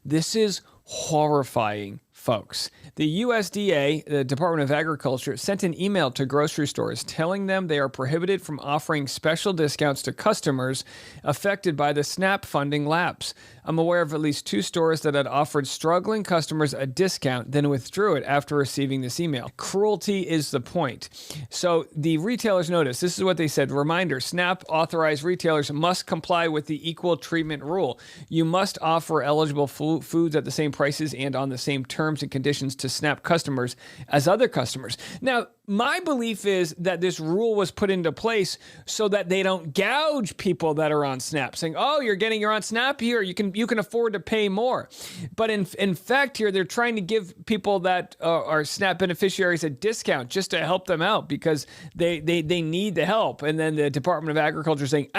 This is horrifying, folks. The USDA, the Department of Agriculture, sent an email to grocery stores telling them they are prohibited from offering special discounts to customers affected by the SNAP funding lapse. I'm aware of at least 2 stores that had offered struggling customers a discount, then withdrew it after receiving this email. Cruelty is the point. So the retailers noticed, this is what they said, reminder, SNAP authorized retailers must comply with the equal treatment rule. You must offer eligible foods at the same prices and on the same terms and conditions to SNAP customers as other customers. Now, my belief is that this rule was put into place so that they don't gouge people that are on SNAP, saying, "Oh, you're on SNAP here. You can afford to pay more." But in fact, here they're trying to give people that are SNAP beneficiaries a discount just to help them out because they need the help. And then the Department of Agriculture is saying,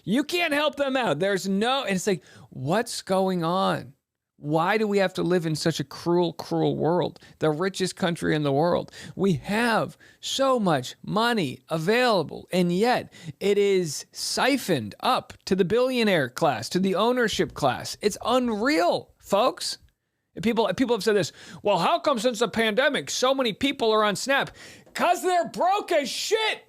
you can't help them out. And it's like, what's going on? Why do we have to live in such a cruel, cruel world? The richest country in the world. We have so much money available, and yet it is siphoned up to the billionaire class, to the ownership class. It's unreal, folks. People have said this, well, how come since the pandemic so many people are on SNAP? Because they're broke as shit.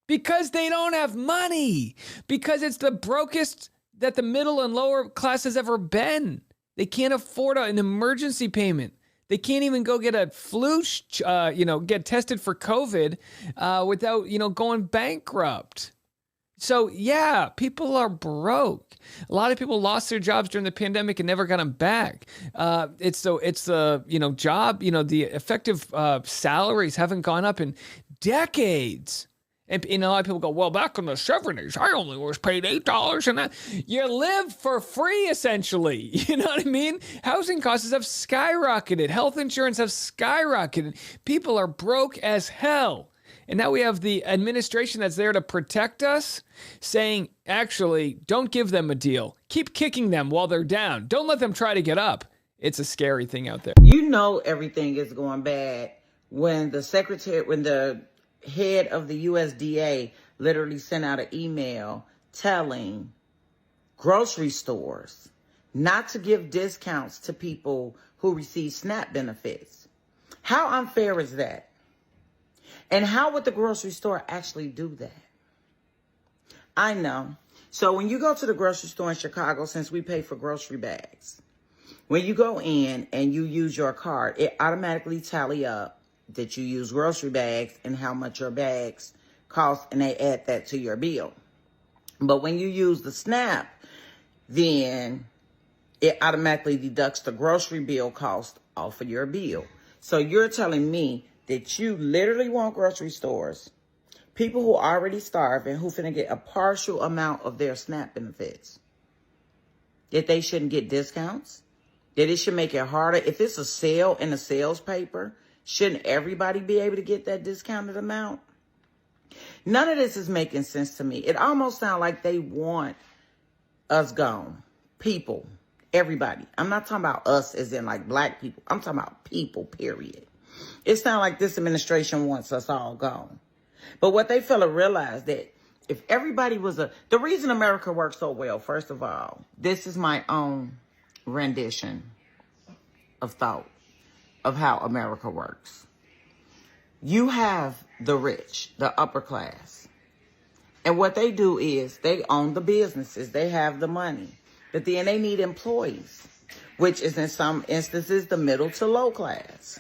Because they don't have money. Because it's the brokest that the middle and lower class has ever been. They can't afford an emergency payment. They can't even go get a flu, get tested for COVID without, going bankrupt. So, yeah, people are broke. A lot of people lost their jobs during the pandemic and never got them back. It's the job, the effective salaries haven't gone up in decades. And a lot of people go, well, back in the 70s, I only was paid $8 and that. You live for free, essentially. You know what I mean? Housing costs have skyrocketed. Health insurance have skyrocketed. People are broke as hell. And now we have the administration that's there to protect us saying, actually, don't give them a deal. Keep kicking them while they're down. Don't let them try to get up. It's a scary thing out there. You know everything is going bad when the head of the USDA literally sent out an email telling grocery stores not to give discounts to people who receive SNAP benefits. How unfair is that? And how would the grocery store actually do that? I know. So when you go to the grocery store in Chicago, since we pay for grocery bags, when you go in and you use your card, it automatically tally up that you use grocery bags and how much your bags cost, and they add that to your bill. But when you use the SNAP, then it automatically deducts the grocery bill cost off of your bill. So you're telling me that you literally want grocery stores, people who are already starving, who finna get a partial amount of their SNAP benefits, that they shouldn't get discounts? That it should make it harder? If it's a sale in a sales paper, shouldn't everybody be able to get that discounted amount? None of this is making sense to me. It almost sounds like they want us gone. People, everybody. I'm not talking about us as in like black people. I'm talking about people, period. It sounds like this administration wants us all gone. But what they fail to realize that if everybody was the reason America works so well, first of all, this is my own rendition of thought of how America works. You have the rich, the upper class. And what they do is they own the businesses. They have the money. But then they need employees, which is in some instances the middle to low class.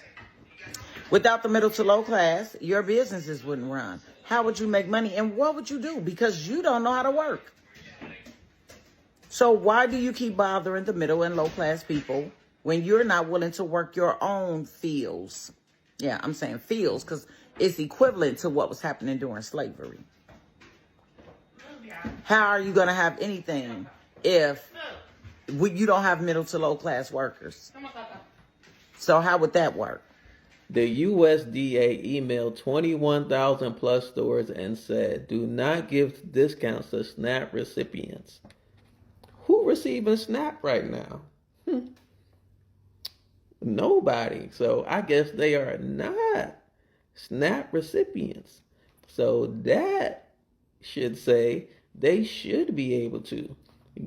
Without the middle to low class, your businesses wouldn't run. How would you make money? And what would you do? Because you don't know how to work. So why do you keep bothering the middle and low class people when you're not willing to work your own fields? Yeah, I'm saying fields because it's equivalent to what was happening during slavery. How are you going to have anything if you don't have middle to low class workers? So how would that work? The USDA emailed 21,000 plus stores and said, do not give discounts to SNAP recipients. Who receiving SNAP right now? Nobody. So I guess they are not SNAP recipients. So that should say they should be able to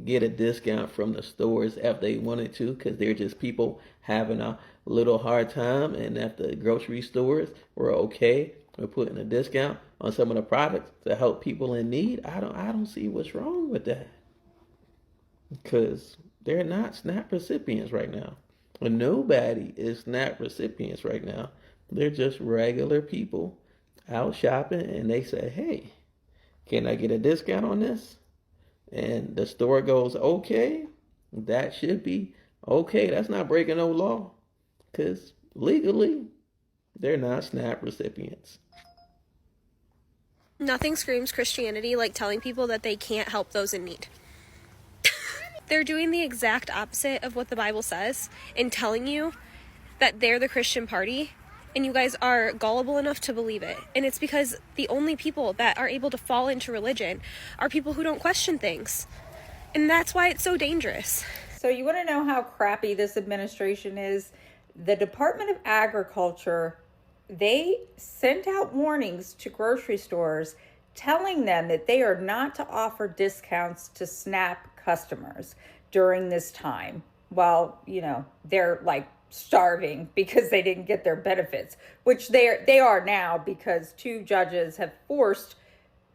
get a discount from the stores if they wanted to, because they're just people having a little hard time, and if the grocery stores were okay with putting a discount on some of the products to help people in need, I don't see what's wrong with that, because they're not SNAP recipients right now. And nobody is SNAP recipients right now. They're just regular people out shopping, and they say, hey, can I get a discount on this? And the store goes, okay, that should be okay. That's not breaking no law, because legally, they're not SNAP recipients. Nothing screams Christianity like telling people that they can't help those in need. They're doing the exact opposite of what the Bible says and telling you that they're the Christian party, and you guys are gullible enough to believe it. And it's because the only people that are able to fall into religion are people who don't question things. And that's why it's so dangerous. So you want to know how crappy this administration is? The Department of Agriculture, they sent out warnings to grocery stores telling them that they are not to offer discounts to SNAP customers during this time while, they're like starving because they didn't get their benefits, which they are now, because 2 judges have forced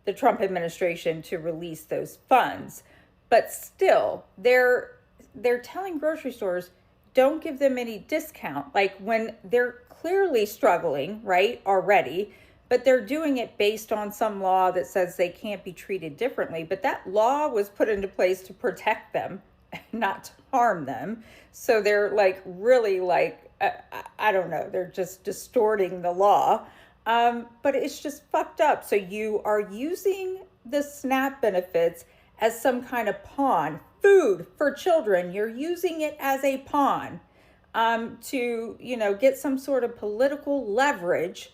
the Trump administration to release those funds. But still, they're telling grocery stores, don't give them any discount, like when they're clearly struggling, right, already, but they're doing it based on some law that says they can't be treated differently. But that law was put into place to protect them, not to harm them. So they're like really like, I don't know, they're just distorting the law. But it's just fucked up. So you are using the SNAP benefits as some kind of pawn. Food for children, you're using it as a pawn to, get some sort of political leverage.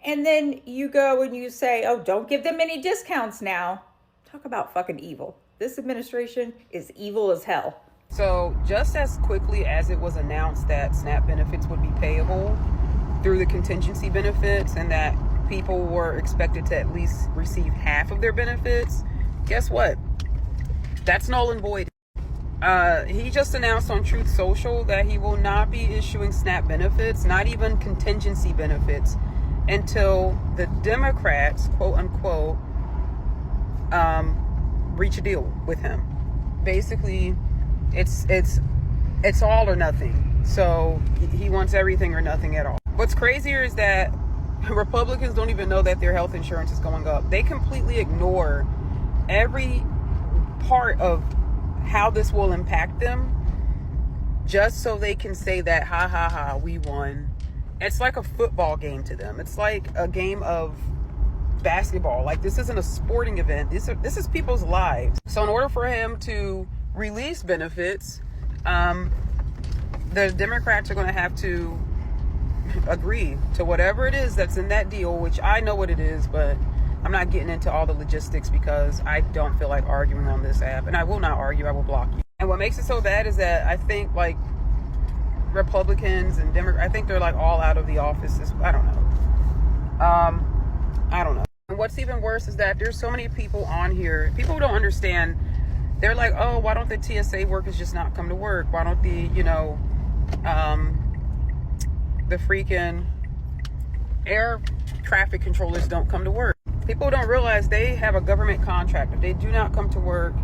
And then you go and you say, oh, don't give them any discounts now. Talk about fucking evil. This administration is evil as hell. So just as quickly as it was announced that SNAP benefits would be payable through the contingency benefits and that people were expected to at least receive half of their benefits, guess what? That's null and void. He just announced on Truth Social that he will not be issuing SNAP benefits, not even contingency benefits, until the Democrats, quote unquote, reach a deal with him. Basically, it's all or nothing. So he wants everything or nothing at all. What's crazier is that Republicans don't even know that their health insurance is going up. They completely ignore every part of how this will impact them just so they can say that, ha ha ha, we won. It's like a football game to them. It's like a game of basketball. Like, this isn't a sporting event. This is people's lives. So in order for him to release benefits, the Democrats are going to have to agree to whatever it is that's in that deal, which I know what it is, but I'm not getting into all the logistics because I don't feel like arguing on this app, and I will not argue. I will block you. And what makes it so bad is that I think like Republicans and Democrats, I think they're like all out of the office. I don't know. And what's even worse is that there's so many people on here, people who don't understand. They're like, oh, why don't the TSA workers just not come to work? Why don't the freaking air traffic controllers don't come to work? People don't realize they have a government contract. If they do not come to work,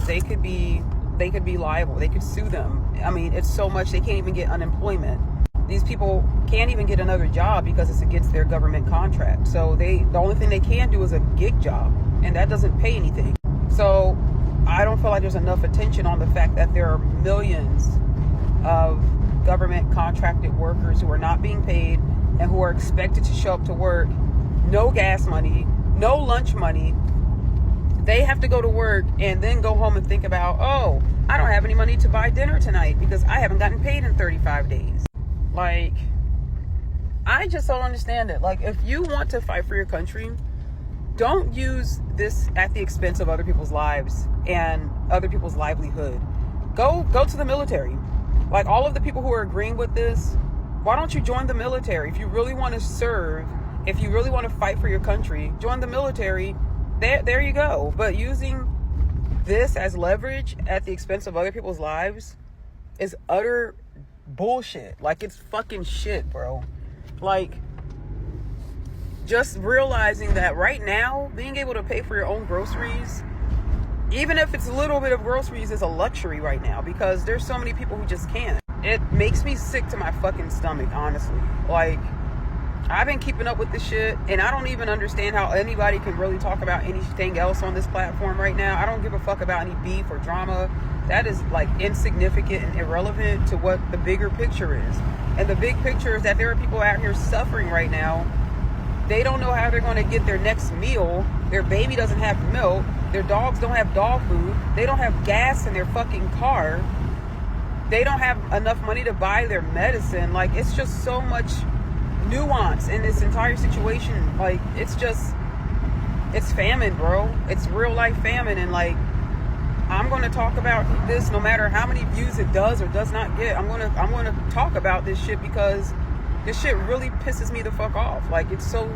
they could be liable. They could sue them. I mean, it's so much they can't even get unemployment. These people can't even get another job because it's against their government contract. So the only thing they can do is a gig job, and that doesn't pay anything. So I don't feel like there's enough attention on the fact that there are millions of government contracted workers who are not being paid and who are expected to show up to work. No gas money, no lunch money. They have to go to work and then go home and think about, oh, I don't have any money to buy dinner tonight because I haven't gotten paid in 35 days. Like, I just don't understand it. Like, if you want to fight for your country, don't use this at the expense of other people's lives and other people's livelihood. Go to the military. Like, all of the people who are agreeing with this, why don't you join the military? If you really want to serve, if you really want to fight for your country, join the military. There you go. But using this as leverage at the expense of other people's lives is utter bullshit. Like, it's fucking shit, bro. Like, just realizing that right now, being able to pay for your own groceries, even if it's a little bit of groceries, is a luxury right now, because there's so many people who just can't. It makes me sick to my fucking stomach, honestly. Like, I've been keeping up with this shit, and I don't even understand how anybody can really talk about anything else on this platform right now. I don't give a fuck about any beef or drama. That is, like, insignificant and irrelevant to what the bigger picture is. And the big picture is that there are people out here suffering right now. They don't know how they're going to get their next meal. Their baby doesn't have milk. Their dogs don't have dog food. They don't have gas in their fucking car. They don't have enough money to buy their medicine. Like, it's just so much nuance in this entire situation. Like, it's famine, bro. It's real life famine. And, like, I'm going to talk about this no matter how many views it does or does not get. I'm going to talk about this shit because this shit really pisses me the fuck off. Like, it's so...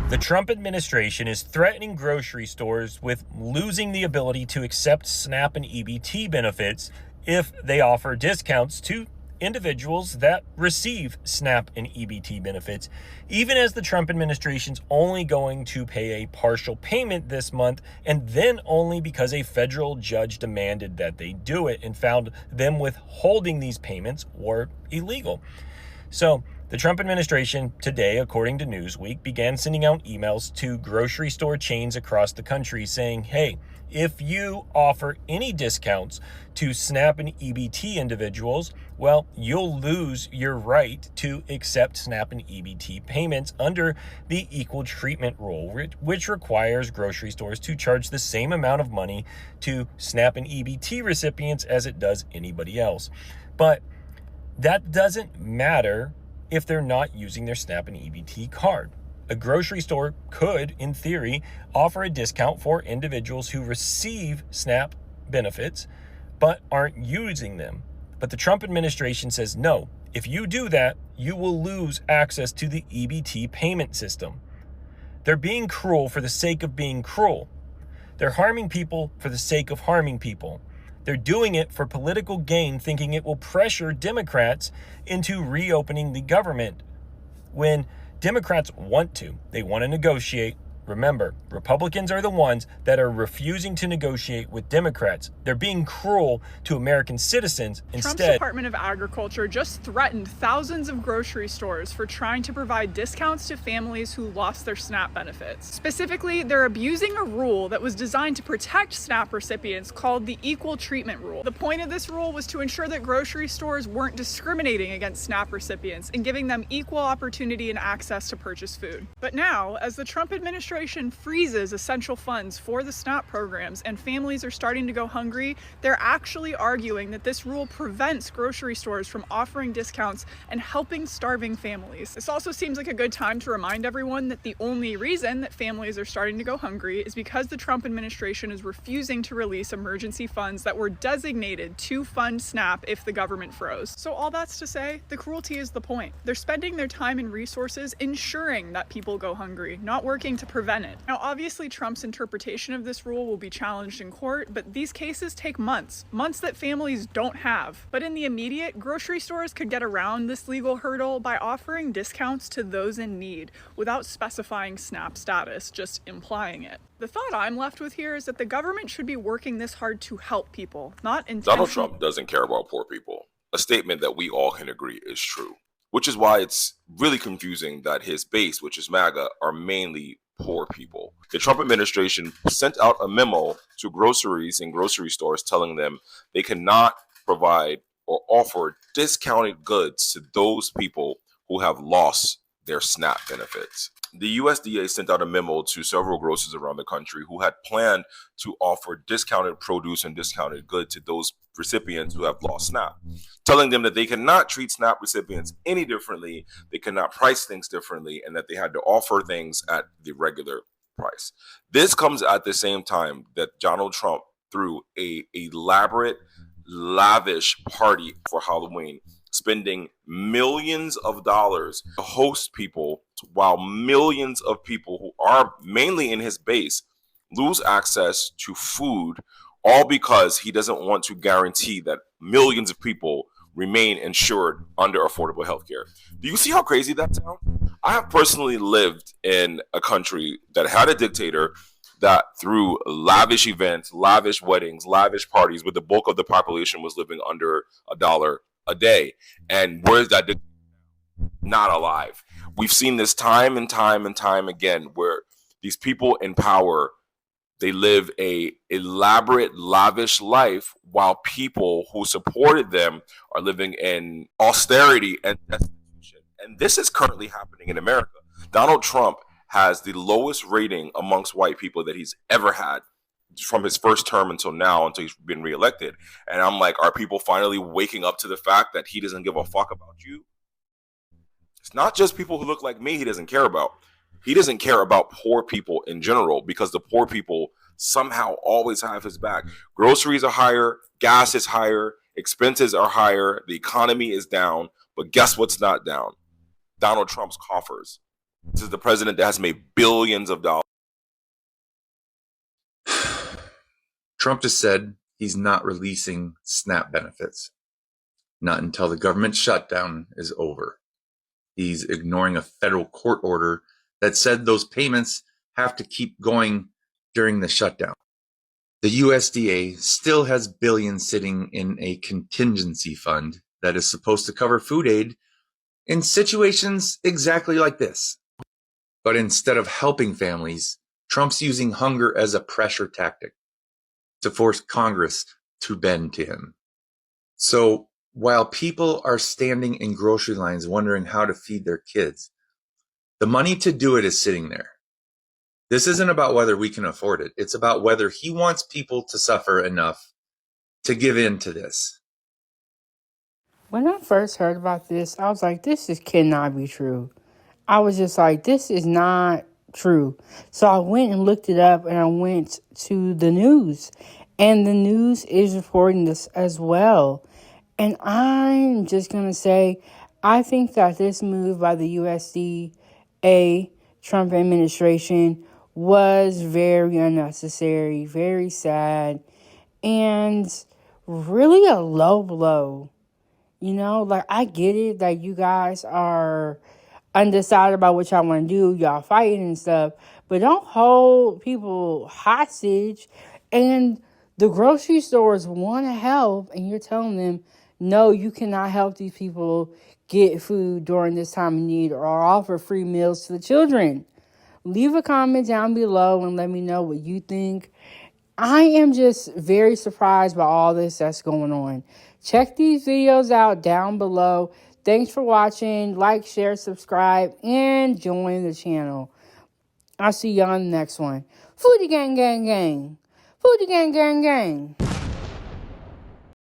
The Trump administration is threatening grocery stores with losing the ability to accept SNAP and EBT benefits if they offer discounts to individuals that receive SNAP and EBT benefits, even as the Trump administration's only going to pay a partial payment this month, and then only because a federal judge demanded that they do it and found them withholding these payments were illegal. So the Trump administration today, according to Newsweek, began sending out emails to grocery store chains across the country saying, hey, if you offer any discounts to SNAP and EBT individuals, well, you'll lose your right to accept SNAP and EBT payments under the equal treatment rule, which requires grocery stores to charge the same amount of money to SNAP and EBT recipients as it does anybody else. But that doesn't matter if they're not using their SNAP and EBT card. A grocery store could, in theory, offer a discount for individuals who receive SNAP benefits but aren't using them. But the Trump administration says no. If you do that, you will lose access to the EBT payment system. They're being cruel for the sake of being cruel. They're harming people for the sake of harming people. They're doing it for political gain, thinking it will pressure Democrats into reopening the government when Democrats want to. They want to negotiate. Remember, Republicans are the ones that are refusing to negotiate with Democrats. They're being cruel to American citizens instead. Trump's Department of Agriculture just threatened thousands of grocery stores for trying to provide discounts to families who lost their SNAP benefits. Specifically, they're abusing a rule that was designed to protect SNAP recipients called the Equal Treatment Rule. The point of this rule was to ensure that grocery stores weren't discriminating against SNAP recipients and giving them equal opportunity and access to purchase food. But now, as the Trump administration freezes essential funds for the SNAP programs and families are starting to go hungry, they're actually arguing that this rule prevents grocery stores from offering discounts and helping starving families. This also seems like a good time to remind everyone that the only reason that families are starting to go hungry is because the Trump administration is refusing to release emergency funds that were designated to fund SNAP if the government froze. So all that's to say, the cruelty is the point. They're spending their time and resources ensuring that people go hungry, not working to prevent it. Now, obviously, Trump's interpretation of this rule will be challenged in court, but these cases take months that families don't have. But in the immediate, grocery stores could get around this legal hurdle by offering discounts to those in need without specifying SNAP status, just implying it. The thought I'm left with here is that the government should be working this hard to help people, not intentionally. Donald Trump doesn't care about poor people, a statement that we all can agree is true, which is why it's really confusing that his base, which is MAGA, are mainly poor people. The Trump administration sent out a memo to groceries and grocery stores telling them they cannot provide or offer discounted goods to those people who have lost their SNAP benefits. The USDA sent out a memo to several grocers around the country who had planned to offer discounted produce and discounted goods to those recipients who have lost SNAP, telling them that they cannot treat SNAP recipients any differently, they cannot price things differently, and that they had to offer things at the regular price. This comes at the same time that Donald Trump threw a elaborate, lavish party for Halloween, spending millions of dollars to host people, while millions of people who are mainly in his base lose access to food, all because he doesn't want to guarantee that millions of people remain insured under affordable health care. Do you see how crazy that sounds? I have personally lived in a country that had a dictator that through lavish events, lavish weddings, lavish parties, with the bulk of the population was living under $1 a day. And where's that dictator? Not alive. We've seen this time and time and time again, where these people in power, they live a elaborate, lavish life, while people who supported them are living in austerity and destitution. And this is currently happening in America. Donald Trump has the lowest rating amongst white people that he's ever had from his first term until now, until he's been reelected. And I'm like, are people finally waking up to the fact that he doesn't give a fuck about you? It's not just people who look like me he doesn't care about. He doesn't care about poor people in general, because the poor people somehow always have his back. Groceries are higher, gas is higher, expenses are higher, the economy is down, but guess what's not down? Donald Trump's coffers. This is the president that has made billions of dollars. Trump has said he's not releasing SNAP benefits, not until the government shutdown is over. He's ignoring a federal court order that said those payments have to keep going during the shutdown. The USDA still has billions sitting in a contingency fund that is supposed to cover food aid in situations exactly like this. But instead of helping families, Trump's using hunger as a pressure tactic to force Congress to bend to him. So while people are standing in grocery lines wondering how to feed their kids, the money to do it is sitting there. This isn't about whether we can afford it. It's about whether he wants people to suffer enough to give in to this. When I first heard about this, I was like, cannot be true. I was just like, this is not true. So I went and looked it up, and I went to the news, and the news is reporting this as well. And I'm just going to say, I think that this move by the USDA, Trump administration, was very unnecessary, very sad, and really a low blow. You know, like, I get it that you guys are undecided about what y'all want to do, y'all fighting and stuff, but don't hold people hostage. And the grocery stores want to help, and you're telling them, no, you cannot help these people get food during this time of need or offer free meals to the children. Leave a comment down below and let me know what you think. I am just very surprised by all this that's going on. Check these videos out down below. Thanks for watching. Like, share, subscribe, and join the channel. I'll see you on the next one. Foodie gang, gang, gang. Foodie gang, gang, gang.